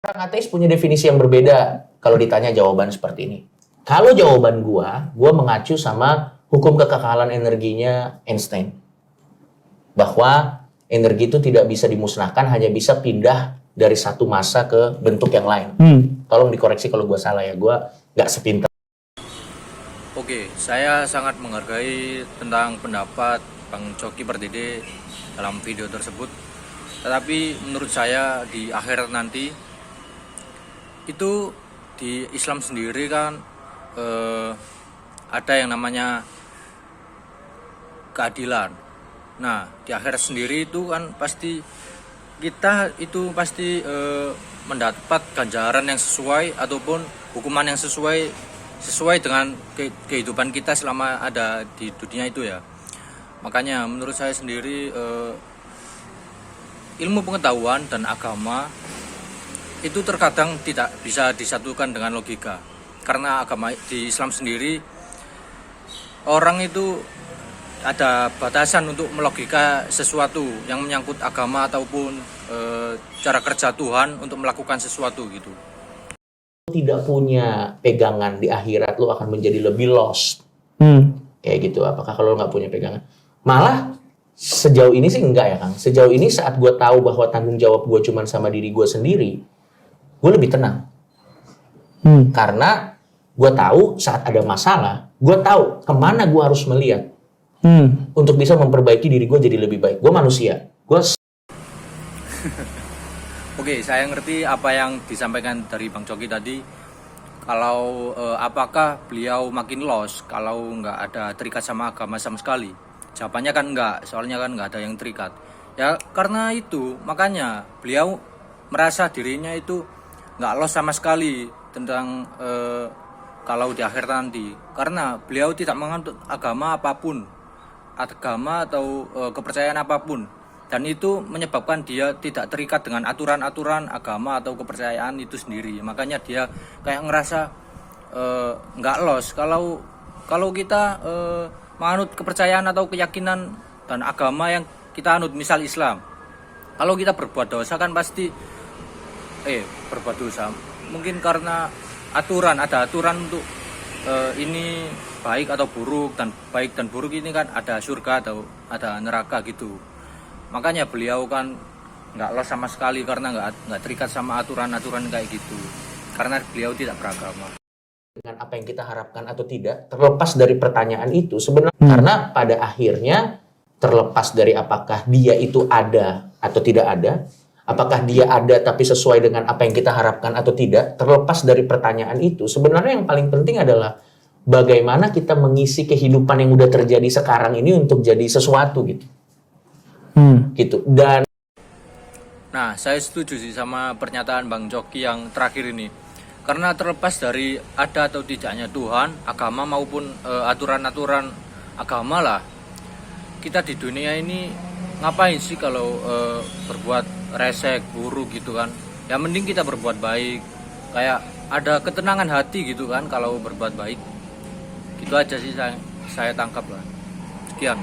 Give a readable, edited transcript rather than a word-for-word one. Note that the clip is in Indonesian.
Orang ateis punya definisi yang berbeda kalau ditanya jawaban seperti ini. Kalau jawaban gua mengacu sama hukum kekekalan energinya Einstein. Bahwa energi itu tidak bisa dimusnahkan, hanya bisa pindah dari satu massa ke bentuk yang lain. Tolong dikoreksi kalau gua salah ya, gua nggak sepintar. Oke, saya sangat menghargai tentang pendapat Bang Coki Pardede dalam video tersebut. Tetapi menurut saya di akhir nanti itu di Islam sendiri kan ada yang namanya keadilan. Nah, di akhirat sendiri itu kan pasti kita itu pasti mendapat ganjaran yang sesuai ataupun hukuman yang sesuai dengan kehidupan kita selama ada di dunia itu ya. Makanya menurut saya sendiri ilmu pengetahuan dan agama itu terkadang tidak bisa disatukan dengan logika. Karena agama di Islam sendiri orang itu ada batasan untuk melogika sesuatu yang menyangkut agama ataupun cara kerja Tuhan untuk melakukan sesuatu gitu. Tidak punya pegangan di akhirat, lo akan menjadi lebih lost. Kayak gitu. Apakah kalau lo nggak punya pegangan? Malah sejauh ini sih enggak ya Kang. Sejauh ini saat gue tahu bahwa tanggung jawab gue cuma sama diri gue sendiri, gue lebih tenang. Karena gue tahu saat ada masalah, gue tahu kemana gue harus melihat untuk bisa memperbaiki diri gue jadi lebih baik. Gue manusia. Oke, saya ngerti apa yang disampaikan dari Bang Coki tadi. Kalau apakah beliau makin lost kalau nggak ada terikat sama agama sama sekali? Jawabannya kan enggak, soalnya kan nggak ada yang terikat. Ya karena itu, makanya beliau merasa dirinya itu nggak lost sama sekali tentang kalau di akhir nanti. Karena beliau tidak menganut agama apapun, agama atau kepercayaan apapun. Dan itu menyebabkan dia tidak terikat dengan aturan-aturan agama atau kepercayaan itu sendiri. Makanya dia kayak ngerasa nggak lost. Kalau kita menganut kepercayaan atau keyakinan dan agama yang kita anut, misal Islam. Kalau kita berbuat dosa kan pasti berbuat dosa. Mungkin karena ada aturan untuk ini baik atau buruk, dan baik dan buruk ini kan ada surga atau ada neraka gitu. Makanya beliau kan nggak los sama sekali karena nggak terikat sama aturan-aturan kayak gitu. Karena beliau tidak beragama. Dengan apa yang kita harapkan atau tidak, terlepas dari pertanyaan itu sebenarnya, karena pada akhirnya terlepas dari apakah dia itu ada atau tidak ada, apakah dia ada tapi sesuai dengan apa yang kita harapkan atau tidak, terlepas dari pertanyaan itu, sebenarnya yang paling penting adalah bagaimana kita mengisi kehidupan yang udah terjadi sekarang ini untuk jadi sesuatu gitu. Gitu. Dan nah, saya setuju sih sama pernyataan Bang Coki yang terakhir ini. Karena terlepas dari ada atau tidaknya Tuhan, agama maupun aturan-aturan agama lah, kita di dunia ini ngapain sih kalau berbuat resek, buruk gitu kan. Ya mending kita berbuat baik, kayak ada ketenangan hati gitu kan kalau berbuat baik. Gitu aja sih saya tangkap lah. Sekian.